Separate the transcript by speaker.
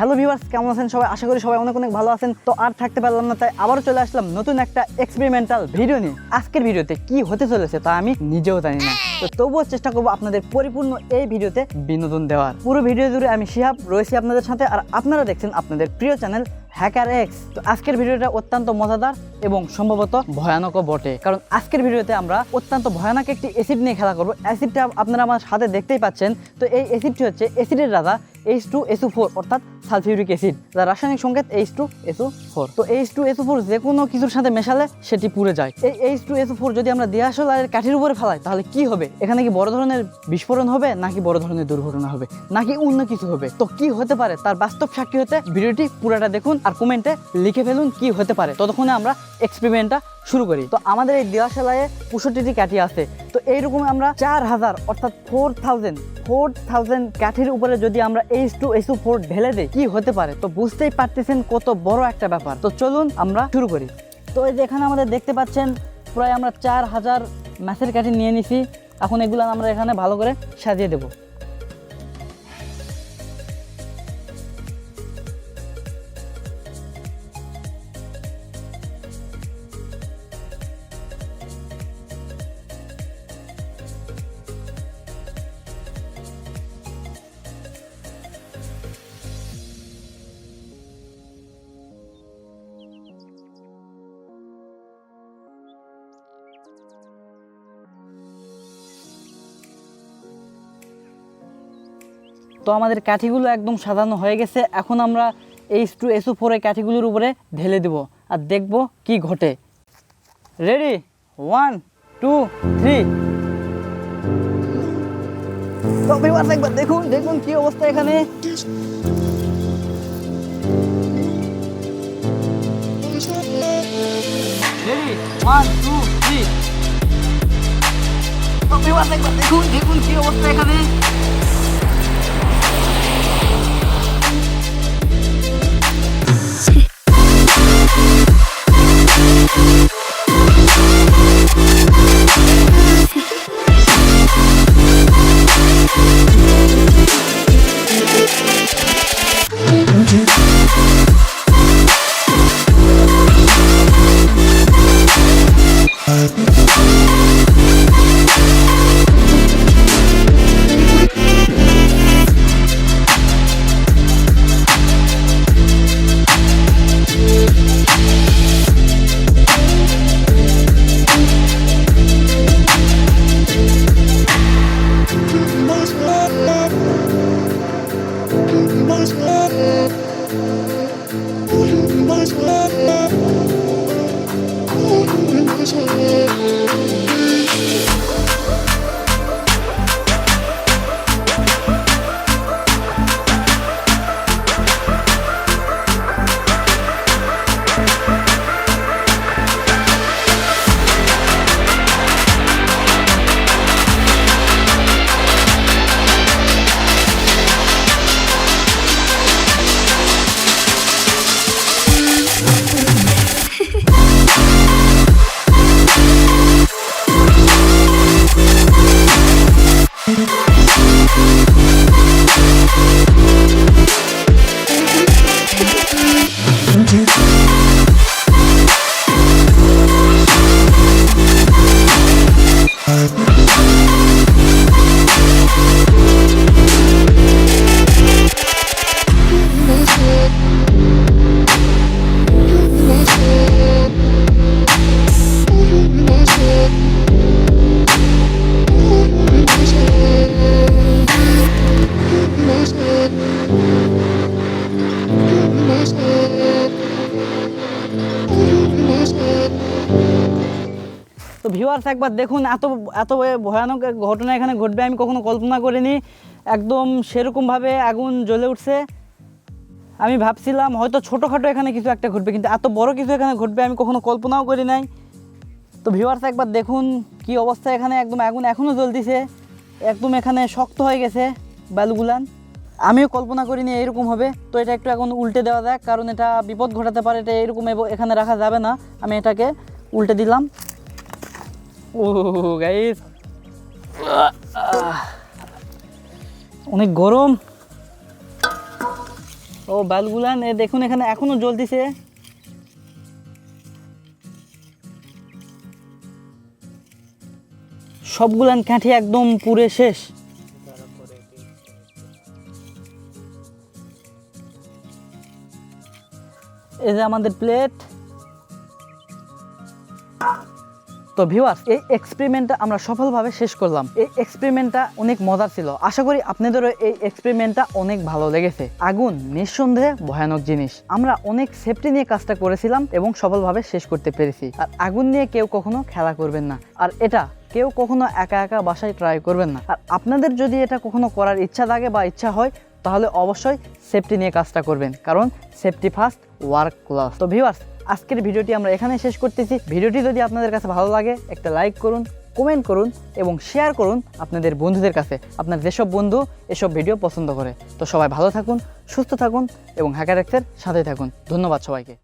Speaker 1: Hello viewers, কেমন আছেন সবাই? আশা করি সবাই অনেক অনেক ভালো আছেন। তো আর থাকতে পারলাম না, তাই আবারও চলে আসলাম নতুন একটা এক্সপেরিমেন্টাল ভিডিও নিয়ে। আজকের ভিডিওতে কি হতে চলেছে তা আমি নিজেও জানি না, তো তবুও চেষ্টা করবো আপনাদের পরিপূর্ণ এই ভিডিওতে বিনোদন দেওয়ার। পুরো ভিডিও জুড়ে আমি শিহাব রয়েছি আপনাদের সাথে, আর আপনারা দেখছেন আপনাদের প্রিয় চ্যানেল HackerX। তো আজকের ভিডিওটা অত্যন্ত মজাদার এবং সম্ভবত ভয়ানকও বটে, কারণ আজকের ভিডিওতে আমরা অত্যন্ত ভয়ানক একটি অ্যাসিড নিয়ে খেলা করব। অ্যাসিডটা আপনারা আমার সাথে দেখতেই পাচ্ছেন। তো এই অ্যাসিডটি হচ্ছে অ্যাসিডের রাজা H2SO4 অর্থাৎ সালফিউরিক অ্যাসিড, যার রাসায়নিক সংকেত H2SO4। তো H2SO4 যে কোনো কিছুর সাথে মেশালে সেটি পুড়ে যায়। এই H2SO4 যদি আমরা দিয়াশলাইয়ের কাঠির উপরে ফেলাই তাহলে কি হবে? এখানে কি বড় ধরনের বিস্ফোরণ হবে, নাকি বড় ধরনের দুর্ঘটনা হবে, নাকি অন্য কিছু হবে? তো কি হতে পারে তার বাস্তব সাক্ষী হতে ভিডিওটি পুরোটা দেখুন আর কমেন্টে লিখে ফেলুন কি হতে পারে। ততক্ষণে আমরা এক্সপেরিমেন্টটা শুরু করি। তো আমাদের এই দিয়াশলাইয়ে 65টি কাঠি আছে। তো এইরকম আমরা 4000 অর্থাৎ 4000 কাঠির উপরে যদি আমরা H2SO4 ঢেলে দেই কি হতে পারে? তো বুঝতেই পারতেছেন কত বড় একটা ব্যাপার। তো চলুন আমরা শুরু করি। তো এই যে এখানে আমাদের দেখতে পাচ্ছেন প্রায় আমরা 4000 ম্যাচের কাঠি নিয়ে নিছি। এখন এগুলো আমরা এখানে ভালো করে সাজিয়ে দেবো। তো আমাদের কাঠিগুলো একদম সাজানো হয়ে গেছে। এখন আমরা H2SO4 এর কাঠিগুলোর উপরে ঢেলে দেব আর দেখব কি ঘটে। রেডি, 1 2 3। তো ভিউয়ার্স একবার দেখুন দেখুন কি অবস্থা এখানে। রেডি, 1 2 3। তো ভিউয়ার্স একবার দেখুন দেখুন কি অবস্থা এখানে। তো ভিউয়ার্স একবার দেখুন, এত এত ভয়ানক ঘটনা এখানে ঘটবে আমি কখনো কল্পনা করিনি। একদম সেরকমভাবে আগুন জ্বলে উঠছে। আমি ভাবছিলাম হয়তো ছোটোখাটো এখানে কিছু একটা ঘটবে, কিন্তু এত বড় কিছু এখানে ঘটবে আমি কখনো কল্পনাও করি নাই। তো ভিউয়ার্স একবার দেখুন কি অবস্থা এখানে। একদম আগুন এখনও জ্বলতেছে, একদম এখানে শক্ত হয়ে গেছে বালুগুলান। আমিও কল্পনা করিনি এরকম হবে। তো এটা একটু এখন উল্টে দেওয়া যাক, কারণ এটা বিপদ ঘটাতে পারে। এটা এরকম এখানে রাখা যাবে না। আমি এটাকে উল্টে দিলাম। ও গাইস, অনেক গরম। ও ও বাল্বগুলান দেখুন এখানে এখনো জ্বলতেছে। সবগুলান কাঠি একদম পুরে শেষ। এই যে আমাদের প্লেট। তো ভিউয়ার্স, এই এক্সপেরিমেন্টটা আমরা সফলভাবে শেষ করলাম। এই এক্সপেরিমেন্টটা অনেক মজার ছিল। আশা করি আপনাদেরও এই এক্সপেরিমেন্টটা অনেক ভালো লেগেছে। আগুন নিঃসন্দেহে ভয়ানক জিনিস। আমরা অনেক সেফটি নিয়ে কাজটা করেছিলাম এবং সফলভাবে শেষ করতে পেরেছি। আর আগুন নিয়ে কেউ কখনো খেলা করবেন না, আর এটা কেউ কখনো একা একা বাসায় ট্রাই করবেন না। আর আপনাদের যদি এটা কখনো করার ইচ্ছা থাকে বা ইচ্ছা হয়, তাহলে অবশ্যই সেফটি নিয়ে কাজটা করবেন, কারণ সেফটি ফার্স্ট, ওয়ার্ক ক্লাস। তো ভিউয়ার্স, আজকের ভিডিওটি আমরা এখানে শেষ করতেছি। ভিডিওটি যদি আপনাদের কাছে ভালো লাগে, একটা লাইক করুন, কমেন্ট করুন এবং শেয়ার করুন আপনাদের বন্ধুদের কাছে, আপনার যেসব বন্ধু এসব ভিডিও পছন্দ করে। তো সবাই ভালো থাকুন, সুস্থ থাকুন এবং হ্যাকারএক্সের সাথে থাকুন। ধন্যবাদ সবাইকে।